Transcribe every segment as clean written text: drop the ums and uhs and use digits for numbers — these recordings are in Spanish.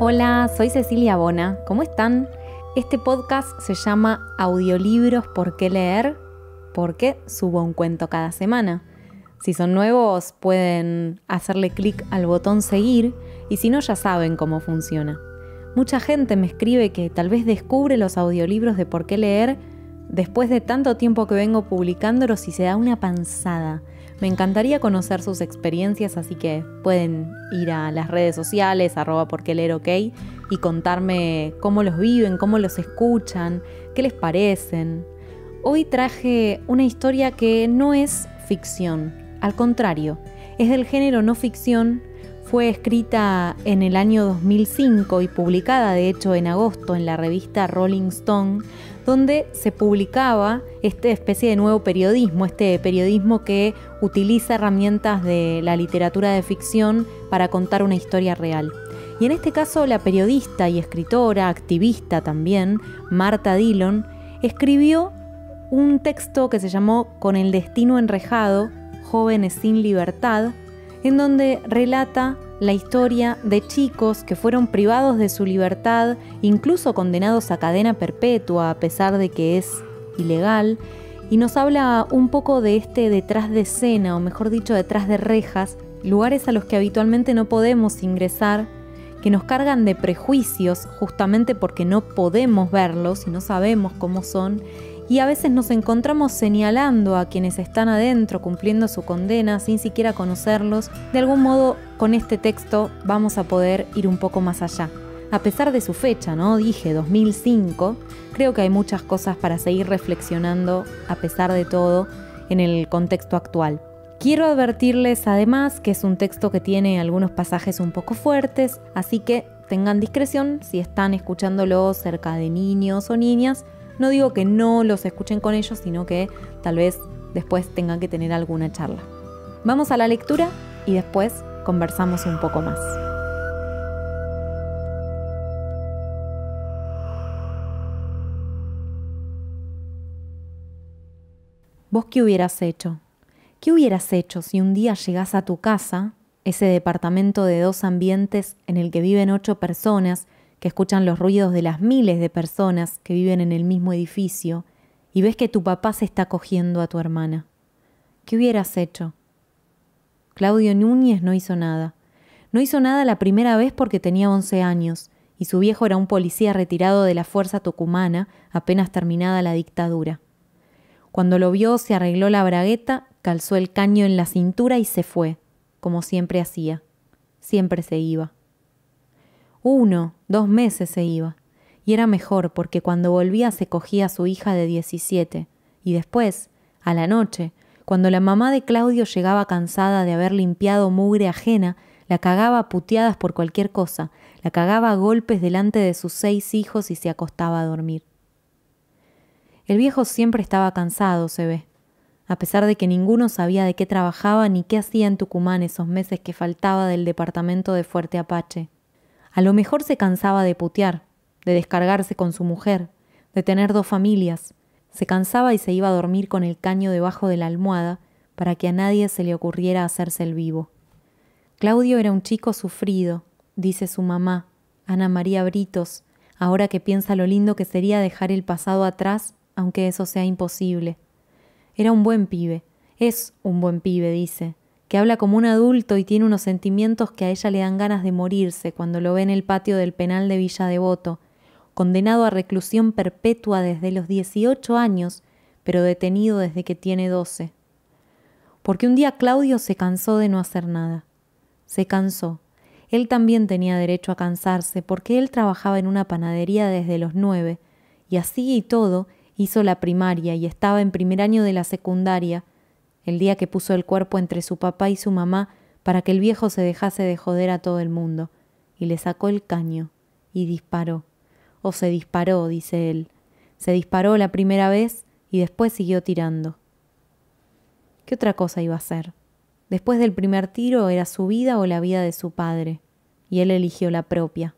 Hola, soy Cecilia Bona. ¿Cómo están? Este podcast se llama Audiolibros ¿Por qué leer? Porque subo un cuento cada semana. Si son nuevos, pueden hacerle clic al botón seguir y si no, ya saben cómo funciona. Mucha gente me escribe que tal vez descubre los audiolibros de Por qué leer después de tanto tiempo que vengo publicándolos y se da una panzada. Me encantaría conocer sus experiencias, así que pueden ir a las redes sociales, @porqueleerok, y contarme cómo los viven, cómo los escuchan, qué les parecen. Hoy traje una historia que no es ficción, al contrario, es del género no ficción. Fue escrita en el año 2005 y publicada de hecho en agosto en la revista Rolling Stone, donde se publicaba esta especie de nuevo periodismo, este periodismo que utiliza herramientas de la literatura de ficción para contar una historia real. Y en este caso la periodista y escritora, activista también, Marta Dillon, escribió un texto que se llamó Con el destino enrejado, jóvenes sin libertad, en donde relata la historia de chicos que fueron privados de su libertad, incluso condenados a cadena perpetua a pesar de que es ilegal, y nos habla un poco de este detrás de escena, o mejor dicho, detrás de rejas, lugares a los que habitualmente no podemos ingresar, que nos cargan de prejuicios justamente porque no podemos verlos y no sabemos cómo son, y a veces nos encontramos señalando a quienes están adentro cumpliendo su condena sin siquiera conocerlos. De algún modo, con este texto vamos a poder ir un poco más allá. A pesar de su fecha, ¿no? Dije 2005, creo que hay muchas cosas para seguir reflexionando a pesar de todo en el contexto actual. Quiero advertirles además que es un texto que tiene algunos pasajes un poco fuertes, así que tengan discreción si están escuchándolo cerca de niños o niñas. No digo que no los escuchen con ellos, sino que tal vez después tengan que tener alguna charla. Vamos a la lectura y después conversamos un poco más. ¿Vos qué hubieras hecho? ¿Qué hubieras hecho si un día llegás a tu casa, ese departamento de 2 ambientes en el que viven 8 personas, que escuchan los ruidos de las miles de personas que viven en el mismo edificio, y ves que tu papá se está cogiendo a tu hermana? ¿Qué hubieras hecho? Claudio Núñez no hizo nada. No hizo nada la primera vez porque tenía 11 años, y su viejo era un policía retirado de la fuerza tucumana apenas terminada la dictadura. Cuando lo vio, se arregló la bragueta, calzó el caño en la cintura y se fue, como siempre hacía. Siempre se iba. 1, 2 meses se iba, y era mejor porque cuando volvía se cogía a su hija de 17, y después, a la noche, cuando la mamá de Claudio llegaba cansada de haber limpiado mugre ajena, la cagaba a puteadas por cualquier cosa, la cagaba a golpes delante de sus 6 hijos y se acostaba a dormir. El viejo siempre estaba cansado, se ve, a pesar de que ninguno sabía de qué trabajaba ni qué hacía en Tucumán esos meses que faltaba del departamento de Fuerte Apache. A lo mejor se cansaba de putear, de descargarse con su mujer, de tener 2 familias. Se cansaba y se iba a dormir con el caño debajo de la almohada para que a nadie se le ocurriera hacerse el vivo. Claudio era un chico sufrido, dice su mamá, Ana María Britos, ahora que piensa lo lindo que sería dejar el pasado atrás, aunque eso sea imposible. Era un buen pibe, es un buen pibe, dice, que habla como un adulto y tiene unos sentimientos que a ella le dan ganas de morirse cuando lo ve en el patio del penal de Villa Devoto, condenado a reclusión perpetua desde los 18 años, pero detenido desde que tiene 12. Porque un día Claudio se cansó de no hacer nada. Se cansó. Él también tenía derecho a cansarse porque él trabajaba en una panadería desde los 9, y así y todo hizo la primaria y estaba en primer año de la secundaria, el día que puso el cuerpo entre su papá y su mamá para que el viejo se dejase de joder a todo el mundo, y le sacó el caño y disparó. O se disparó, dice él. Se disparó la primera vez y después siguió tirando. ¿Qué otra cosa iba a hacer? Después del primer tiro era su vida o la vida de su padre, y él eligió la propia.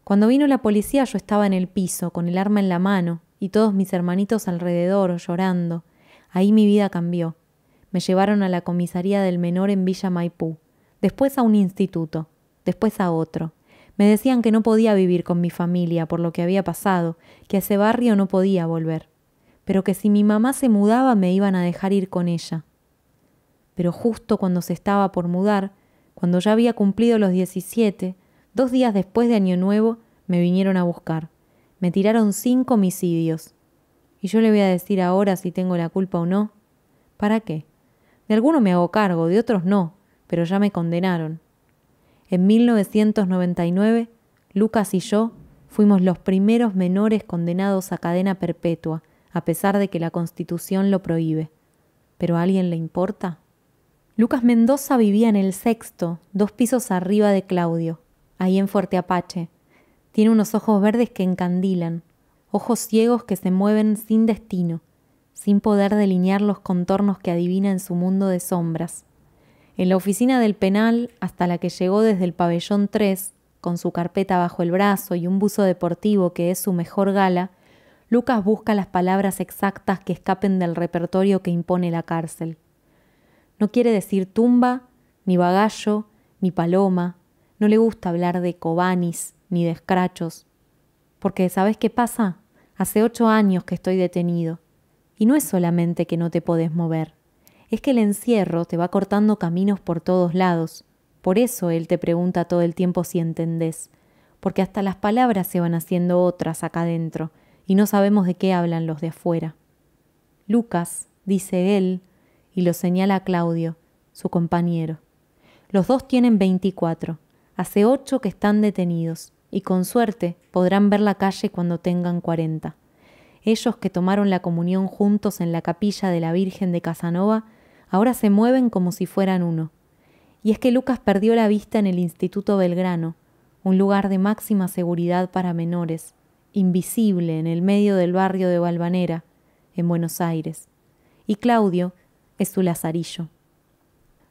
Cuando vino la policía yo estaba en el piso, con el arma en la mano, y todos mis hermanitos alrededor, llorando. Ahí mi vida cambió. Me llevaron a la comisaría del menor en Villa Maipú, después a un instituto, después a otro. Me decían que no podía vivir con mi familia por lo que había pasado, que a ese barrio no podía volver, pero que si mi mamá se mudaba me iban a dejar ir con ella. Pero justo cuando se estaba por mudar, cuando ya había cumplido los 17, 2 días después de Año Nuevo, me vinieron a buscar. Me tiraron 5 homicidios. ¿Y yo le voy a decir ahora si tengo la culpa o no? ¿Para qué? De algunos me hago cargo, de otros no, pero ya me condenaron. En 1999, Lucas y yo fuimos los primeros menores condenados a cadena perpetua, a pesar de que la Constitución lo prohíbe. ¿Pero a alguien le importa? Lucas Mendoza vivía en el 6º, 2 pisos arriba de Claudio, ahí en Fuerte Apache. Tiene unos ojos verdes que encandilan, ojos ciegos que se mueven sin destino, sin poder delinear los contornos que adivina en su mundo de sombras. En la oficina del penal, hasta la que llegó desde el pabellón 3, con su carpeta bajo el brazo y un buzo deportivo que es su mejor gala, Lucas busca las palabras exactas que escapen del repertorio que impone la cárcel. No quiere decir tumba, ni bagallo, ni paloma, no le gusta hablar de cobanis, ni de escrachos. Porque, ¿sabes qué pasa? Hace 8 años que estoy detenido. Y no es solamente que no te podés mover. Es que el encierro te va cortando caminos por todos lados. Por eso él te pregunta todo el tiempo si entendés. Porque hasta las palabras se van haciendo otras acá adentro, y no sabemos de qué hablan los de afuera. Lucas, dice él, y lo señala a Claudio, su compañero. Los dos tienen 24. Hace 8 que están detenidos, y con suerte podrán ver la calle cuando tengan 40. Ellos que tomaron la comunión juntos en la capilla de la Virgen de Casanova, ahora se mueven como si fueran uno. Y es que Lucas perdió la vista en el Instituto Belgrano, un lugar de máxima seguridad para menores, invisible en el medio del barrio de Valvanera, en Buenos Aires. Y Claudio es su lazarillo.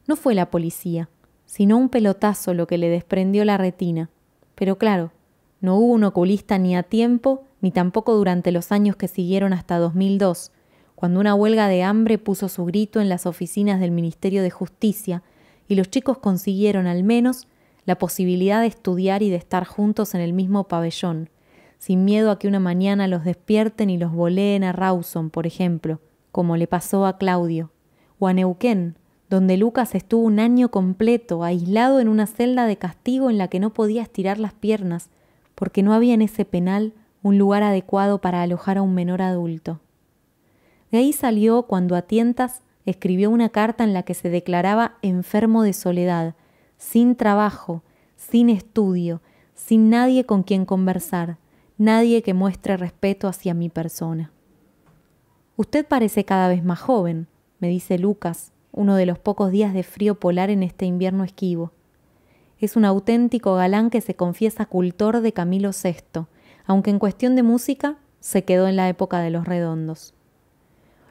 No fue la policía, sino un pelotazo lo que le desprendió la retina. Pero claro, no hubo un oculista ni a tiempo, ni tampoco durante los años que siguieron hasta 2002, cuando una huelga de hambre puso su grito en las oficinas del Ministerio de Justicia y los chicos consiguieron al menos la posibilidad de estudiar y de estar juntos en el mismo pabellón, sin miedo a que una mañana los despierten y los voleen a Rawson, por ejemplo, como le pasó a Claudio, o a Neuquén, donde Lucas estuvo 1 año completo, aislado en una celda de castigo en la que no podía estirar las piernas, porque no había en ese penal un lugar adecuado para alojar a un menor adulto. De ahí salió cuando a tientas escribió una carta en la que se declaraba enfermo de soledad, sin trabajo, sin estudio, sin nadie con quien conversar, nadie que muestre respeto hacia mi persona. Usted parece cada vez más joven, me dice Lucas, uno de los pocos días de frío polar en este invierno esquivo. Es un auténtico galán que se confiesa cultor de Camilo VI, aunque en cuestión de música se quedó en la época de los Redondos.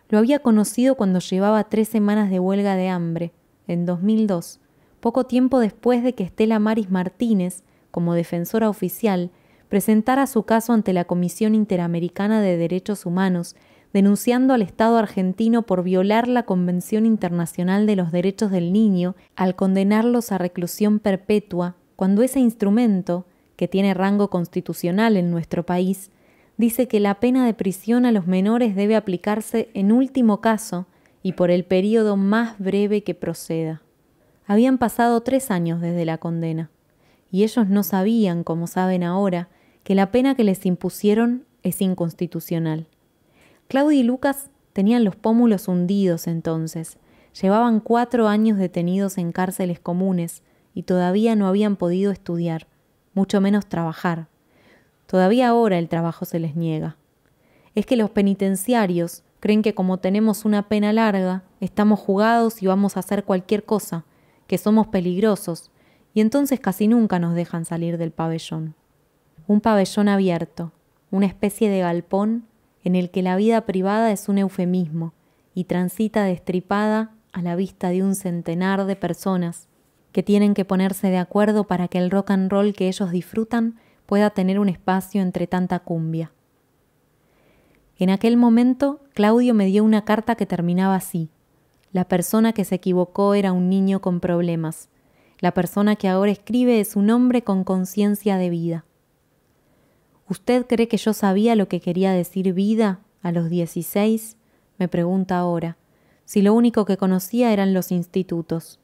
Lo había conocido cuando llevaba 3 semanas de huelga de hambre, en 2002, poco tiempo después de que Estela Maris Martínez, como defensora oficial, presentara su caso ante la Comisión Interamericana de Derechos Humanos, denunciando al Estado argentino por violar la Convención Internacional de los Derechos del Niño al condenarlos a reclusión perpetua, cuando ese instrumento, que tiene rango constitucional en nuestro país, dice que la pena de prisión a los menores debe aplicarse en último caso y por el período más breve que proceda. Habían pasado 3 años desde la condena, y ellos no sabían, como saben ahora, que la pena que les impusieron es inconstitucional. Claudio y Lucas tenían los pómulos hundidos entonces, llevaban 4 años detenidos en cárceles comunes y todavía no habían podido estudiar, mucho menos trabajar. Todavía ahora el trabajo se les niega. Es que los penitenciarios creen que como tenemos una pena larga, estamos jugados y vamos a hacer cualquier cosa, que somos peligrosos, y entonces casi nunca nos dejan salir del pabellón. Un pabellón abierto, una especie de galpón en el que la vida privada es un eufemismo y transita destripada a la vista de un centenar de personas que tienen que ponerse de acuerdo para que el rock and roll que ellos disfrutan pueda tener un espacio entre tanta cumbia. En aquel momento, Claudio me dio una carta que terminaba así. La persona que se equivocó era un niño con problemas. La persona que ahora escribe es un hombre con conciencia de vida. ¿Usted cree que yo sabía lo que quería decir vida a los 16? Me pregunta ahora, si lo único que conocía eran los institutos.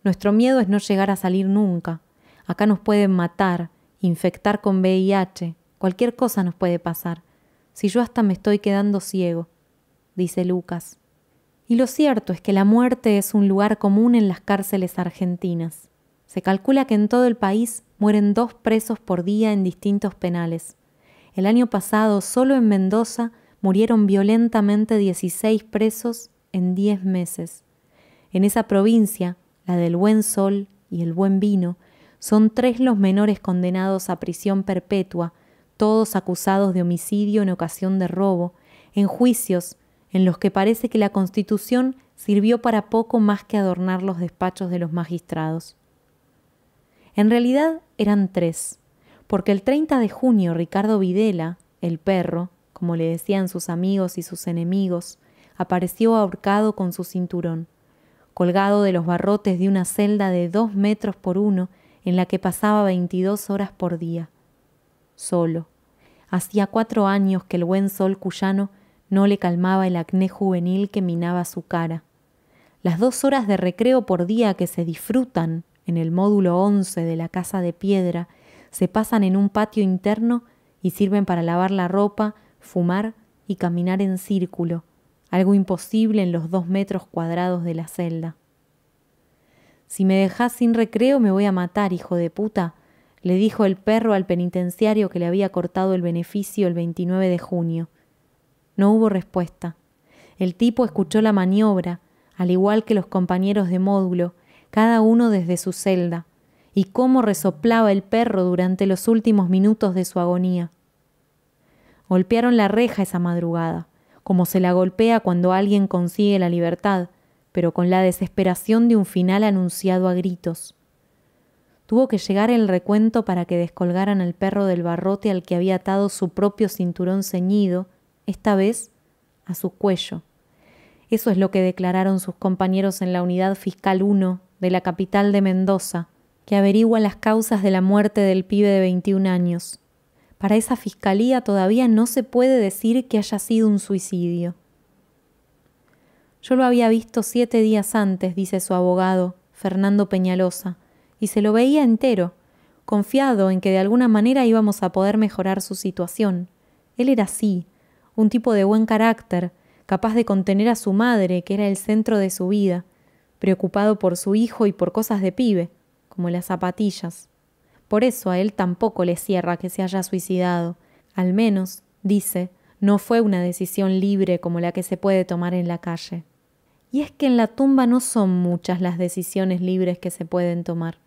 Nuestro miedo es no llegar a salir nunca. Acá nos pueden matar, infectar con VIH, cualquier cosa nos puede pasar. Si yo hasta me estoy quedando ciego, dice Lucas. Y lo cierto es que la muerte es un lugar común en las cárceles argentinas. Se calcula que en todo el país mueren 2 presos por día en distintos penales. El año pasado, solo en Mendoza, murieron violentamente 16 presos en 10 meses. En esa provincia, la del Buen Sol y el Buen Vino, son 3 los menores condenados a prisión perpetua, todos acusados de homicidio en ocasión de robo, en juicios en los que parece que la Constitución sirvió para poco más que adornar los despachos de los magistrados. En realidad eran 3, porque el 30 de junio Ricardo Videla, el perro, como le decían sus amigos y sus enemigos, apareció ahorcado con su cinturón, colgado de los barrotes de una celda de 2 metros por 1 en la que pasaba 22 horas por día. Solo. Hacía 4 años que el buen sol cuyano no le calmaba el acné juvenil que minaba su cara. Las 2 horas de recreo por día que se disfrutan en el módulo 11 de la casa de piedra se pasan en un patio interno y sirven para lavar la ropa, fumar y caminar en círculo, algo imposible en los 2 metros cuadrados de la celda. «Si me dejás sin recreo me voy a matar, hijo de puta», le dijo el perro al penitenciario que le había cortado el beneficio el 29 de junio. No hubo respuesta. El tipo escuchó la maniobra, al igual que los compañeros de módulo, cada uno desde su celda, y cómo resoplaba el perro durante los últimos minutos de su agonía. Golpearon la reja esa madrugada, como se la golpea cuando alguien consigue la libertad, pero con la desesperación de un final anunciado a gritos. Tuvo que llegar el recuento para que descolgaran al perro del barrote al que había atado su propio cinturón ceñido, esta vez a su cuello. Eso es lo que declararon sus compañeros en la Unidad Fiscal 1 de la capital de Mendoza, que averigua las causas de la muerte del pibe de 21 años. Para esa fiscalía todavía no se puede decir que haya sido un suicidio. Yo lo había visto 7 días antes, dice su abogado, Fernando Peñalosa, y se lo veía entero, confiado en que de alguna manera íbamos a poder mejorar su situación. Él era así, un tipo de buen carácter, capaz de contener a su madre, que era el centro de su vida, preocupado por su hijo y por cosas de pibe, como las zapatillas. Por eso a él tampoco le cierra que se haya suicidado. Al menos, dice, no fue una decisión libre como la que se puede tomar en la calle. Y es que en la tumba no son muchas las decisiones libres que se pueden tomar.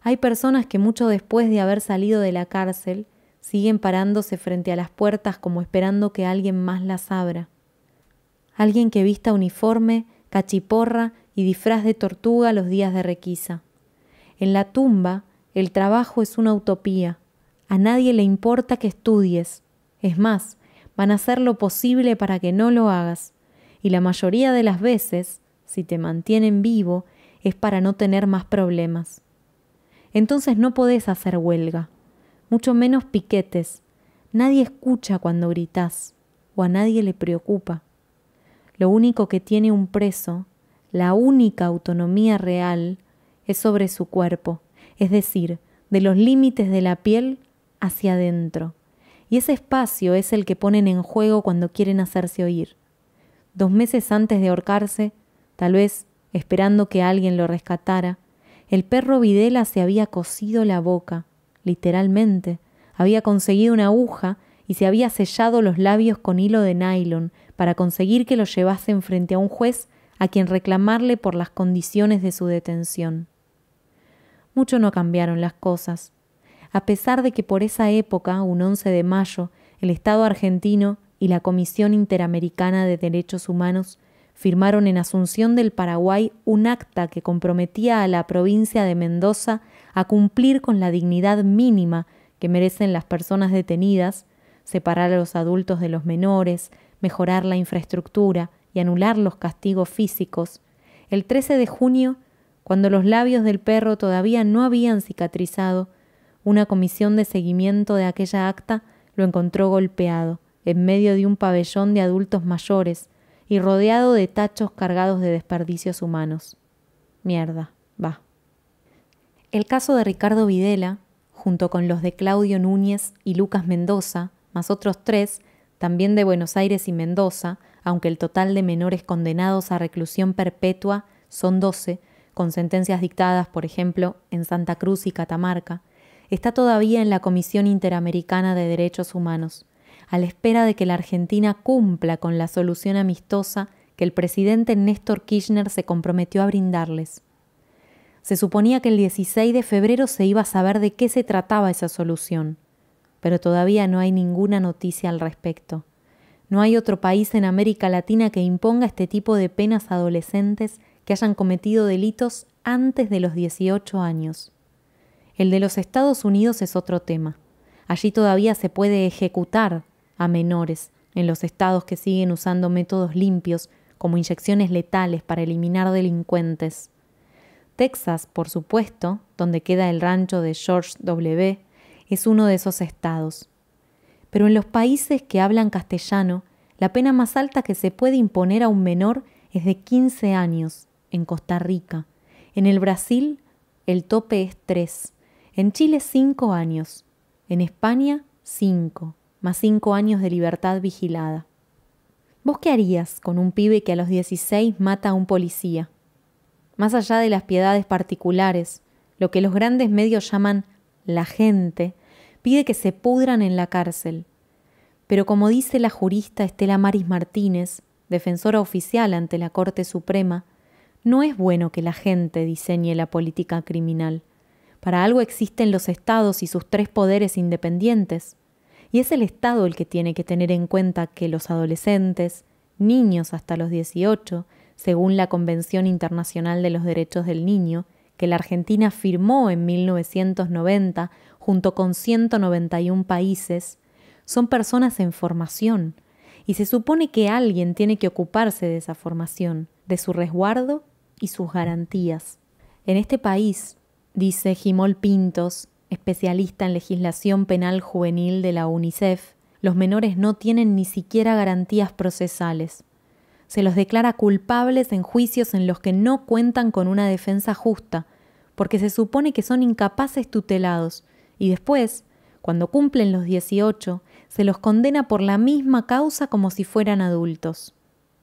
Hay personas que mucho después de haber salido de la cárcel siguen parándose frente a las puertas como esperando que alguien más las abra. Alguien que vista uniforme, cachiporra y disfraz de tortuga los días de requisa. En la tumba, el trabajo es una utopía. A nadie le importa que estudies. Es más, van a hacer lo posible para que no lo hagas. Y la mayoría de las veces, si te mantienen vivo, es para no tener más problemas. Entonces no podés hacer huelga, mucho menos piquetes. Nadie escucha cuando gritás, o a nadie le preocupa. Lo único que tiene un preso, la única autonomía real, es sobre su cuerpo, es decir, de los límites de la piel hacia adentro. Y ese espacio es el que ponen en juego cuando quieren hacerse oír. 2 meses antes de ahorcarse, tal vez esperando que alguien lo rescatara, el perro Videla se había cosido la boca, literalmente. Había conseguido una aguja y se había sellado los labios con hilo de nylon para conseguir que lo llevasen frente a un juez a quien reclamarle por las condiciones de su detención. Mucho no cambiaron las cosas. A pesar de que por esa época, un 11 de mayo, el Estado argentino y la Comisión Interamericana de Derechos Humanos firmaron en Asunción del Paraguay un acta que comprometía a la provincia de Mendoza a cumplir con la dignidad mínima que merecen las personas detenidas, separar a los adultos de los menores, mejorar la infraestructura y anular los castigos físicos. El 13 de junio Cuando los labios del perro todavía no habían cicatrizado, una comisión de seguimiento de aquella acta lo encontró golpeado, en medio de un pabellón de adultos mayores y rodeado de tachos cargados de desperdicios humanos. Mierda, va. El caso de Ricardo Videla, junto con los de Claudio Núñez y Lucas Mendoza, más otros 3, también de Buenos Aires y Mendoza, aunque el total de menores condenados a reclusión perpetua son 12, con sentencias dictadas, por ejemplo, en Santa Cruz y Catamarca, está todavía en la Comisión Interamericana de Derechos Humanos, a la espera de que la Argentina cumpla con la solución amistosa que el presidente Néstor Kirchner se comprometió a brindarles. Se suponía que el 16 de febrero se iba a saber de qué se trataba esa solución, pero todavía no hay ninguna noticia al respecto. No hay otro país en América Latina que imponga este tipo de penas a adolescentes que hayan cometido delitos antes de los 18 años. El de los Estados Unidos es otro tema. Allí todavía se puede ejecutar a menores en los estados que siguen usando métodos limpios como inyecciones letales para eliminar delincuentes. Texas, por supuesto, donde queda el rancho de George W., es uno de esos estados. Pero en los países que hablan castellano, la pena más alta que se puede imponer a un menor es de 15 años, en Costa Rica. En el Brasil, el tope es 3. En Chile, 5 años. En España, 5, más 5 años de libertad vigilada. ¿Vos qué harías con un pibe que a los 16 mata a un policía? Más allá de las piedades particulares, lo que los grandes medios llaman la gente, pide que se pudran en la cárcel. Pero como dice la jurista Estela Maris Martínez, defensora oficial ante la Corte Suprema, no es bueno que la gente diseñe la política criminal. Para algo existen los estados y sus 3 poderes independientes. Y es el Estado el que tiene que tener en cuenta que los adolescentes, niños hasta los 18, según la Convención Internacional de los Derechos del Niño, que la Argentina firmó en 1990 junto con 191 países, son personas en formación, y se supone que alguien tiene que ocuparse de esa formación, de su resguardo y sus garantías. En este país, dice Jimol Pintos, especialista en legislación penal juvenil de la UNICEF, los menores no tienen ni siquiera garantías procesales. Se los declara culpables en juicios en los que no cuentan con una defensa justa, porque se supone que son incapaces tutelados, y después, cuando cumplen los 18, se los condena por la misma causa como si fueran adultos.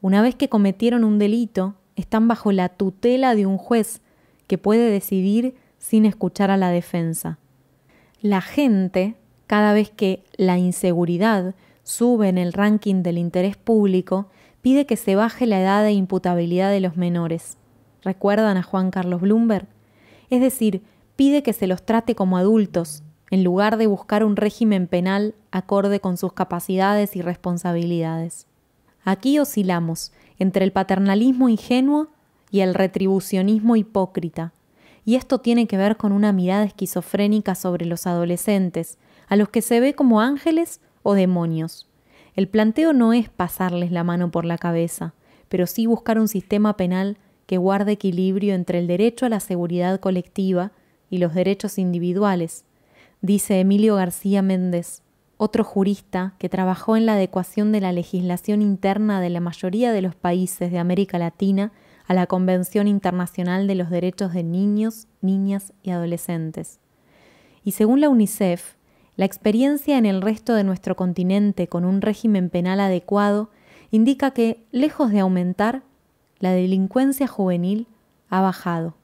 Una vez que cometieron un delito, están bajo la tutela de un juez que puede decidir sin escuchar a la defensa. La gente, cada vez que la inseguridad sube en el ranking del interés público, pide que se baje la edad de imputabilidad de los menores. ¿Recuerdan a Juan Carlos Bloomberg? Es decir, pide que se los trate como adultos, en lugar de buscar un régimen penal acorde con sus capacidades y responsabilidades. Aquí oscilamos entre el paternalismo ingenuo y el retribucionismo hipócrita, y esto tiene que ver con una mirada esquizofrénica sobre los adolescentes, a los que se ve como ángeles o demonios. El planteo no es pasarles la mano por la cabeza, pero sí buscar un sistema penal que guarde equilibrio entre el derecho a la seguridad colectiva y los derechos individuales, dice Emilio García Méndez, otro jurista que trabajó en la adecuación de la legislación interna de la mayoría de los países de América Latina a la Convención Internacional de los Derechos de Niños, Niñas y Adolescentes. Y según la UNICEF, la experiencia en el resto de nuestro continente con un régimen penal adecuado indica que, lejos de aumentar, la delincuencia juvenil ha bajado.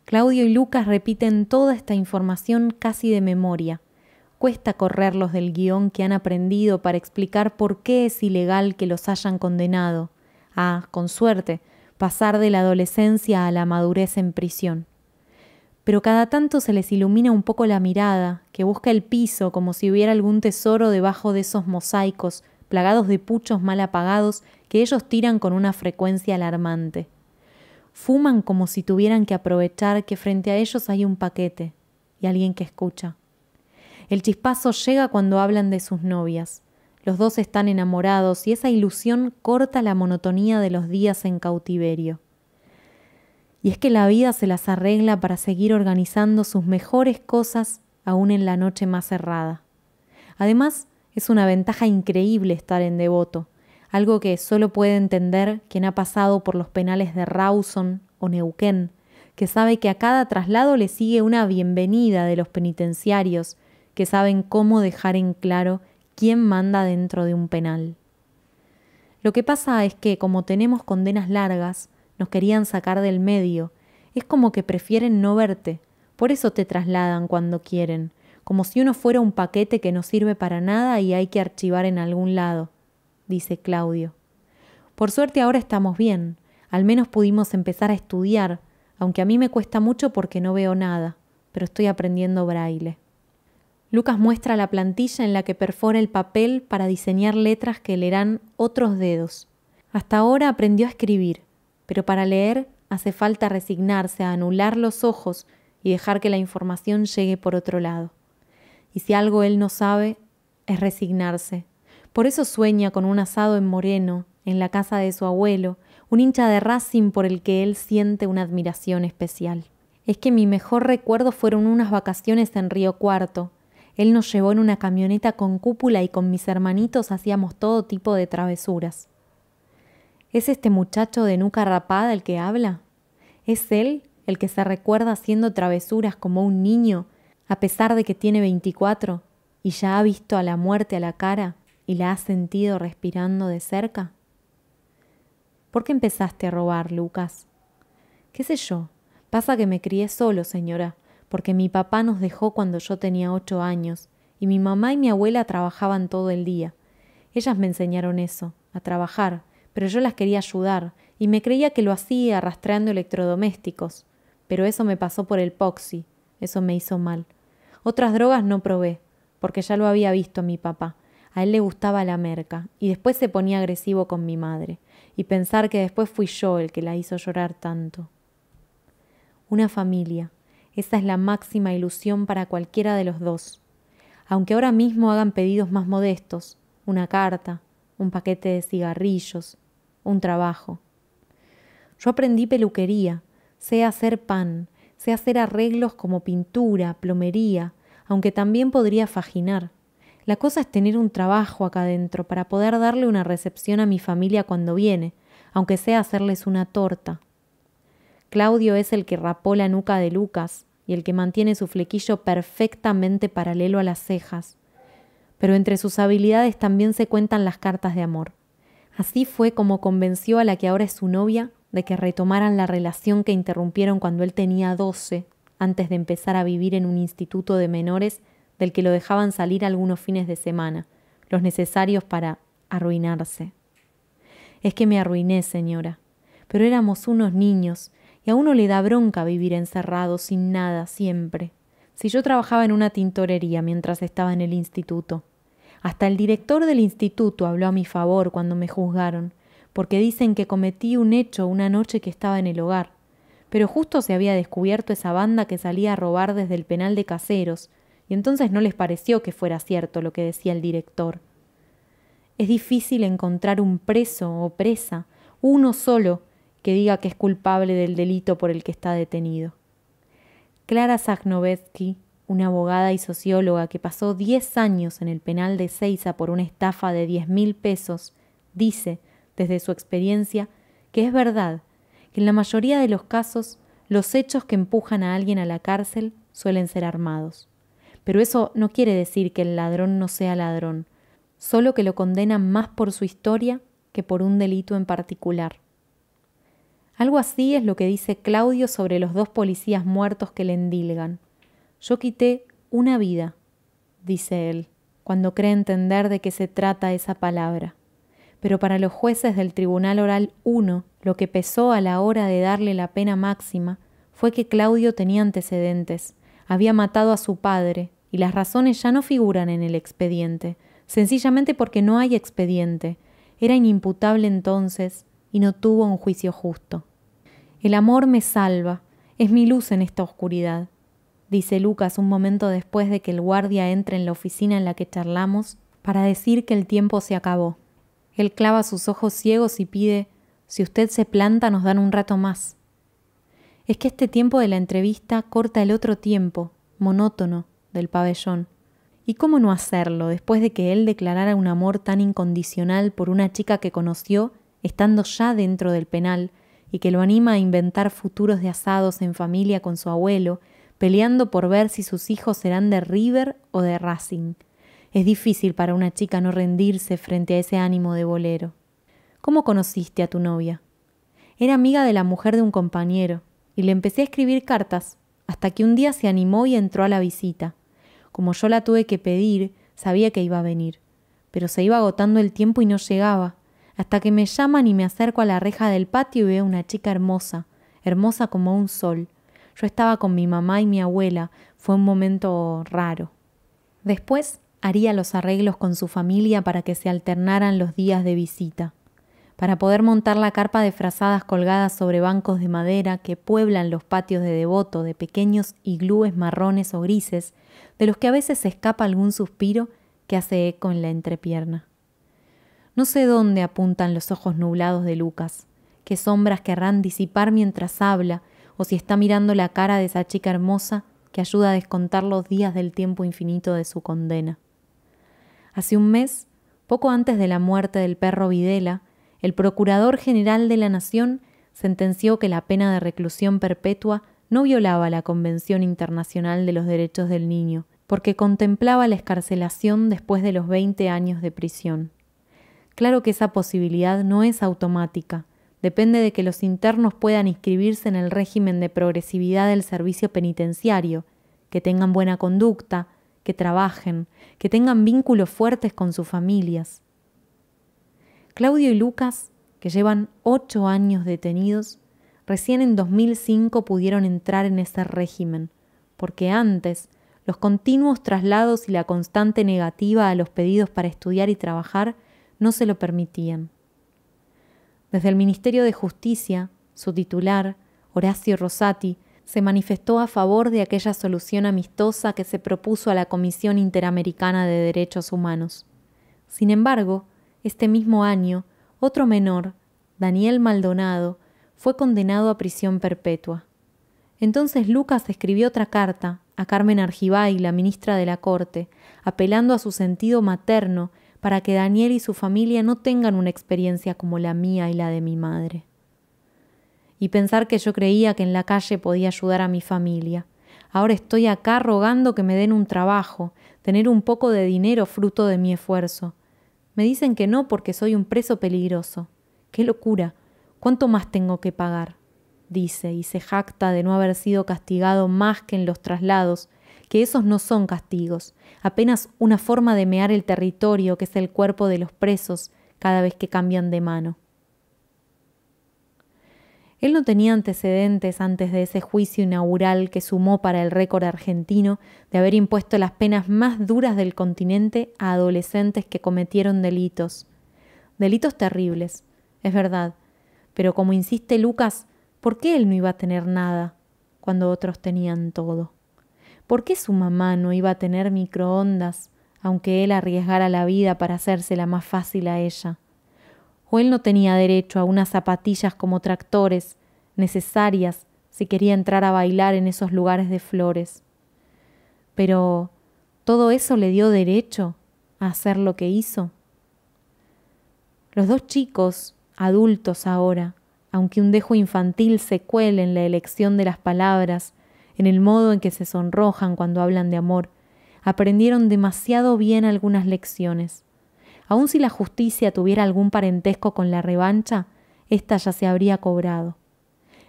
Claudio y Lucas repiten toda esta información casi de memoria. Cuesta correrlos del guión que han aprendido para explicar por qué es ilegal que los hayan condenado a, con suerte, pasar de la adolescencia a la madurez en prisión. Pero cada tanto se les ilumina un poco la mirada, que busca el piso como si hubiera algún tesoro debajo de esos mosaicos, plagados de puchos mal apagados que ellos tiran con una frecuencia alarmante. Fuman como si tuvieran que aprovechar que frente a ellos hay un paquete y alguien que escucha. El chispazo llega cuando hablan de sus novias. Los dos están enamorados y esa ilusión corta la monotonía de los días en cautiverio. Y es que la vida se las arregla para seguir organizando sus mejores cosas aún en la noche más cerrada. Además, es una ventaja increíble estar en Devoto, algo que solo puede entender quien ha pasado por los penales de Rawson o Neuquén, que sabe que a cada traslado le sigue una bienvenida de los penitenciarios, que saben cómo dejar en claro quién manda dentro de un penal. Lo que pasa es que, como tenemos condenas largas, nos querían sacar del medio. Es como que prefieren no verte, por eso te trasladan cuando quieren, como si uno fuera un paquete que no sirve para nada y hay que archivar en algún lado, dice Claudio. Por suerte ahora estamos bien, al menos pudimos empezar a estudiar, aunque a mí me cuesta mucho porque no veo nada, pero estoy aprendiendo braille. Lucas muestra la plantilla en la que perfora el papel para diseñar letras que leerán otros dedos. Hasta ahora aprendió a escribir, pero para leer hace falta resignarse a anular los ojos y dejar que la información llegue por otro lado. Y si algo él no sabe, es resignarse. Por eso sueña con un asado en Moreno, en la casa de su abuelo, un hincha de Racing por el que él siente una admiración especial. Es que mi mejor recuerdo fueron unas vacaciones en Río Cuarto. Él nos llevó en una camioneta con cúpula y con mis hermanitos hacíamos todo tipo de travesuras. ¿Es este muchacho de nuca rapada el que habla? ¿Es él el que se recuerda haciendo travesuras como un niño, a pesar de que tiene 24 y ya ha visto a la muerte a la cara y la ha sentido respirando de cerca? ¿Por qué empezaste a robar, Lucas? ¿Qué sé yo? Pasa que me crié solo, señora, porque mi papá nos dejó cuando yo tenía 8 años y mi mamá y mi abuela trabajaban todo el día. Ellas me enseñaron eso, a trabajar, pero yo las quería ayudar y me creía que lo hacía rastreando electrodomésticos. Pero eso me pasó por el poxy, eso me hizo mal. Otras drogas no probé, porque ya lo había visto a mi papá. A él le gustaba la merca y después se ponía agresivo con mi madre. Y pensar que después fui yo el que la hizo llorar tanto. Una familia, esa es la máxima ilusión para cualquiera de los dos. Aunque ahora mismo hagan pedidos más modestos, una carta, un paquete de cigarrillos, un trabajo. Yo aprendí peluquería, sé hacer pan, sé hacer arreglos como pintura, plomería, aunque también podría fajinar. La cosa es tener un trabajo acá adentro para poder darle una recepción a mi familia cuando viene, aunque sea hacerles una torta. Claudio es el que rapó la nuca de Lucas y el que mantiene su flequillo perfectamente paralelo a las cejas. Pero entre sus habilidades también se cuentan las cartas de amor. Así fue como convenció a la que ahora es su novia de que retomaran la relación que interrumpieron cuando él tenía 12, antes de empezar a vivir en un instituto de menores del que lo dejaban salir algunos fines de semana, los necesarios para arruinarse. Es que me arruiné, señora, pero éramos unos niños y a uno le da bronca vivir encerrado sin nada siempre. Si yo trabajaba en una tintorería mientras estaba en el instituto. Hasta el director del instituto habló a mi favor cuando me juzgaron, porque dicen que cometí un hecho una noche que estaba en el hogar. Pero justo se había descubierto esa banda que salía a robar desde el penal de Caseros, y entonces no les pareció que fuera cierto lo que decía el director. Es difícil encontrar un preso o presa, uno solo, que diga que es culpable del delito por el que está detenido. Clara Zagnovetsky, una abogada y socióloga que pasó 10 años en el penal de Seiza por una estafa de 10.000 pesos, dice, desde su experiencia, que es verdad que en la mayoría de los casos los hechos que empujan a alguien a la cárcel suelen ser armados. Pero eso no quiere decir que el ladrón no sea ladrón, solo que lo condenan más por su historia que por un delito en particular. Algo así es lo que dice Claudio sobre los 2 policías muertos que le endilgan. Yo quité una vida, dice él, cuando cree entender de qué se trata esa palabra. Pero para los jueces del Tribunal Oral 1, lo que pesó a la hora de darle la pena máxima fue que Claudio tenía antecedentes, había matado a su padre, y las razones ya no figuran en el expediente, sencillamente porque no hay expediente. Era inimputable entonces y no tuvo un juicio justo. El amor me salva, es mi luz en esta oscuridad, dice Lucas un momento después de que el guardia entre en la oficina en la que charlamos para decir que el tiempo se acabó. Él clava sus ojos ciegos y pide: si usted se planta nos dan un rato más. es que este tiempo de la entrevista corta el otro tiempo, monótono, del pabellón. ¿Y cómo no hacerlo después de que él declarara un amor tan incondicional por una chica que conoció estando ya dentro del penal y que lo anima a inventar futuros de asados en familia con su abuelo, peleando por ver si sus hijos serán de River o de Racing? Es difícil para una chica no rendirse frente a ese ánimo de bolero. ¿Cómo conociste a tu novia? Era amiga de la mujer de un compañero, y le empecé a escribir cartas, hasta que un día se animó y entró a la visita. Como yo la tuve que pedir, sabía que iba a venir, pero se iba agotando el tiempo y no llegaba, hasta que me llaman y me acerco a la reja del patio y veo una chica hermosa, hermosa como un sol. Yo estaba con mi mamá y mi abuela, fue un momento raro. Después haría los arreglos con su familia para que se alternaran los días de visita, para poder montar la carpa de frazadas colgadas sobre bancos de madera que pueblan los patios de Devoto de pequeños iglúes marrones o grises, de los que a veces se escapa algún suspiro que hace eco en la entrepierna. No sé dónde apuntan los ojos nublados de Lucas, qué sombras querrán disipar mientras habla, o si está mirando la cara de esa chica hermosa que ayuda a descontar los días del tiempo infinito de su condena. Hace un mes, poco antes de la muerte del perro Videla, el Procurador General de la Nación sentenció que la pena de reclusión perpetua no violaba la Convención Internacional de los Derechos del Niño, porque contemplaba la excarcelación después de los 20 años de prisión. Claro que esa posibilidad no es automática, depende de que los internos puedan inscribirse en el régimen de progresividad del servicio penitenciario, que tengan buena conducta, que trabajen, que tengan vínculos fuertes con sus familias. Claudio y Lucas, que llevan 8 años detenidos, recién en 2005 pudieron entrar en ese régimen, porque antes los continuos traslados y la constante negativa a los pedidos para estudiar y trabajar no se lo permitían. Desde el Ministerio de Justicia, su titular, Horacio Rosati, se manifestó a favor de aquella solución amistosa que se propuso a la Comisión Interamericana de Derechos Humanos. Sin embargo, este mismo año, otro menor, Daniel Maldonado, fue condenado a prisión perpetua. Entonces Lucas escribió otra carta a Carmen Argibay, la ministra de la Corte, apelando a su sentido materno para que Daniel y su familia no tengan una experiencia como la mía y la de mi madre. Y pensar que yo creía que en la calle podía ayudar a mi familia. Ahora estoy acá rogando que me den un trabajo, tener un poco de dinero fruto de mi esfuerzo. Me dicen que no porque soy un preso peligroso. ¡Qué locura! ¿Cuánto más tengo que pagar? Dice, y se jacta de no haber sido castigado más que en los traslados, que esos no son castigos, apenas una forma de mear el territorio que es el cuerpo de los presos cada vez que cambian de mano. Él no tenía antecedentes antes de ese juicio inaugural que sumó para el récord argentino de haber impuesto las penas más duras del continente a adolescentes que cometieron delitos. Delitos terribles, es verdad, pero como insiste Lucas, ¿por qué él no iba a tener nada cuando otros tenían todo? ¿Por qué su mamá no iba a tener microondas, aunque él arriesgara la vida para hacérsela más fácil a ella? ¿O él no tenía derecho a unas zapatillas como tractores, necesarias si quería entrar a bailar en esos lugares de flores? Pero, ¿todo eso le dio derecho a hacer lo que hizo? Los dos chicos, adultos ahora, aunque un dejo infantil se cuele en la elección de las palabras, en el modo en que se sonrojan cuando hablan de amor, aprendieron demasiado bien algunas lecciones. Aun si la justicia tuviera algún parentesco con la revancha, ésta ya se habría cobrado.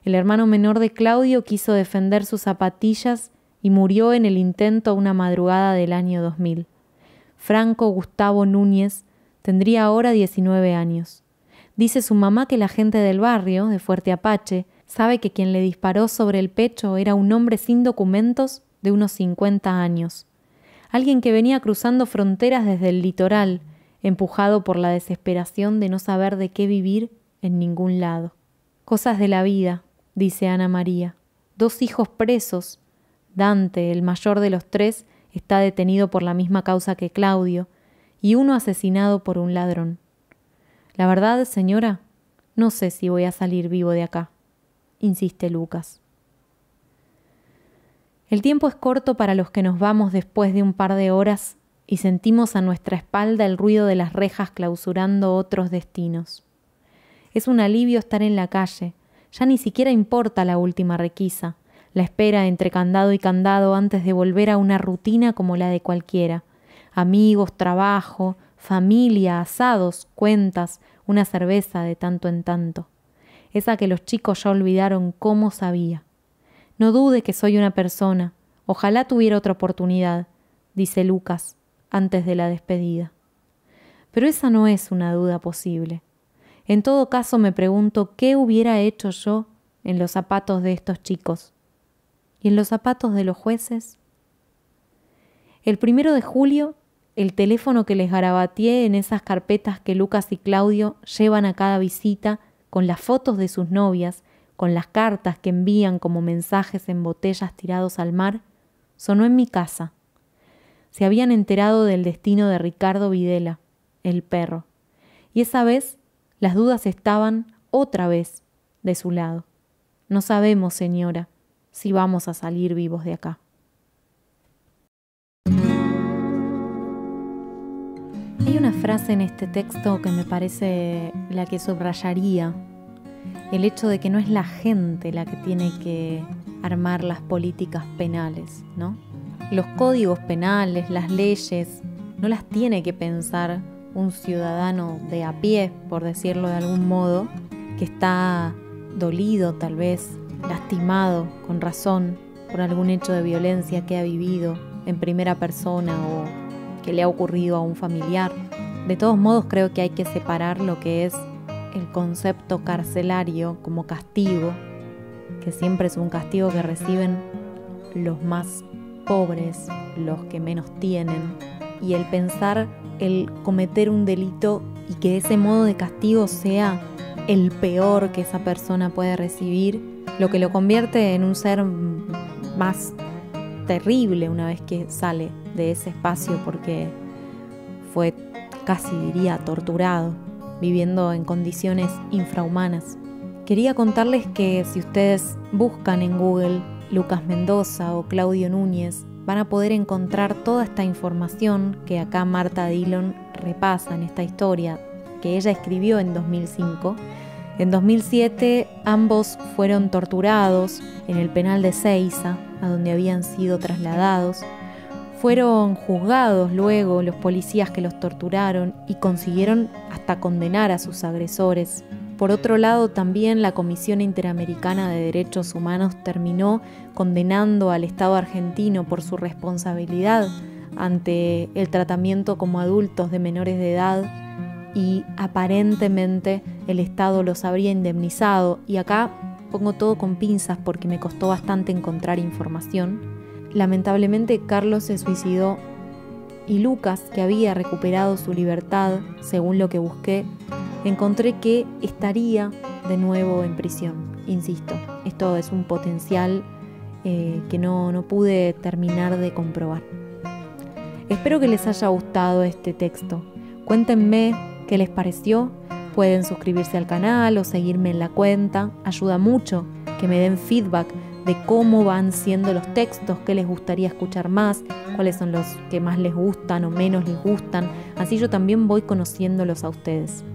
El hermano menor de Claudio quiso defender sus zapatillas y murió en el intento una madrugada del año 2000. Franco Gustavo Núñez tendría ahora 19 años. Dice su mamá que la gente del barrio, de Fuerte Apache, sabe que quien le disparó sobre el pecho era un hombre sin documentos de unos 50 años. Alguien que venía cruzando fronteras desde el litoral, empujado por la desesperación de no saber de qué vivir en ningún lado. Cosas de la vida, dice Ana María. 2 hijos presos. Dante, el mayor de los 3, está detenido por la misma causa que Claudio, y uno asesinado por un ladrón. La verdad, señora, no sé si voy a salir vivo de acá, insiste Lucas. El tiempo es corto para los que nos vamos después de un par de horas y sentimos a nuestra espalda el ruido de las rejas clausurando otros destinos. Es un alivio estar en la calle, ya ni siquiera importa la última requisa, la espera entre candado y candado antes de volver a una rutina como la de cualquiera. Amigos, trabajo, familia, asados, cuentas, una cerveza de tanto en tanto. Esa que los chicos ya olvidaron cómo sabía. No dude que soy una persona, ojalá tuviera otra oportunidad, dice Lucas antes de la despedida. Pero esa no es una duda posible. En todo caso me pregunto qué hubiera hecho yo en los zapatos de estos chicos. ¿Y en los zapatos de los jueces? El 1 de julio, el teléfono que les garabateé en esas carpetas que Lucas y Claudio llevan a cada visita con las fotos de sus novias, con las cartas que envían como mensajes en botellas tirados al mar, sonó en mi casa. Se habían enterado del destino de Ricardo Videla, el perro, y esa vez las dudas estaban otra vez de su lado. No sabemos, señora, si vamos a salir vivos de acá. Hay una frase en este texto que me parece la que subrayaría el hecho de que no es la gente la que tiene que armar las políticas penales, ¿no? Los códigos penales, las leyes, no las tiene que pensar un ciudadano de a pie, por decirlo de algún modo, que está dolido tal vez, lastimado con razón por algún hecho de violencia que ha vivido en primera persona o que le ha ocurrido a un familiar. De todos modos, creo que hay que separar lo que es el concepto carcelario como castigo, que siempre es un castigo que reciben los más pobres, los que menos tienen, y el pensar el cometer un delito y que ese modo de castigo sea el peor que esa persona puede recibir, lo que lo convierte en un ser más terrible una vez que sale de ese espacio, porque fue casi diría torturado, viviendo en condiciones infrahumanas. Quería contarles que si ustedes buscan en Google Lucas Mendoza o Claudio Núñez, van a poder encontrar toda esta información que acá Marta Dillon repasa en esta historia que ella escribió en 2005. En 2007 ambos fueron torturados en el penal de Seiza, a donde habían sido trasladados. Fueron juzgados luego los policías que los torturaron y consiguieron hasta condenar a sus agresores. Por otro lado, también la Comisión Interamericana de Derechos Humanos terminó condenando al Estado argentino por su responsabilidad ante el tratamiento como adultos de menores de edad y aparentemente el Estado los habría indemnizado. Y acá pongo todo con pinzas porque me costó bastante encontrar información. Lamentablemente Carlos se suicidó y Lucas, que había recuperado su libertad, según lo que busqué, encontré que estaría de nuevo en prisión. Insisto, esto es un potencial que no pude terminar de comprobar. Espero que les haya gustado este texto. Cuéntenme qué les pareció. Pueden suscribirse al canal o seguirme en la cuenta. Ayuda mucho que me den feedback de cómo van siendo los textos, qué les gustaría escuchar más, cuáles son los que más les gustan o menos les gustan. Así yo también voy conociéndolos a ustedes.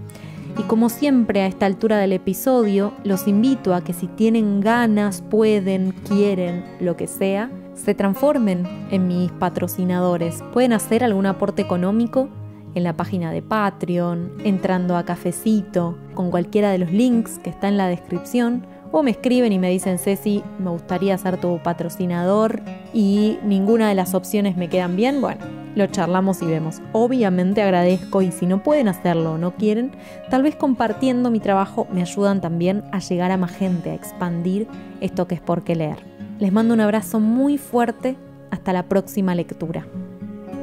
Y como siempre a esta altura del episodio, los invito a que si tienen ganas, pueden, quieren, lo que sea, se transformen en mis patrocinadores. Pueden hacer algún aporte económico en la página de Patreon, entrando a Cafecito, con cualquiera de los links que está en la descripción, o me escriben y me dicen: Ceci, me gustaría ser tu patrocinador y ninguna de las opciones me quedan bien. Bueno, lo charlamos y vemos. Obviamente agradezco, y si no pueden hacerlo o no quieren, tal vez compartiendo mi trabajo me ayudan también a llegar a más gente, a expandir esto que es Por qué leer. Les mando un abrazo muy fuerte. Hasta la próxima lectura.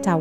Chau.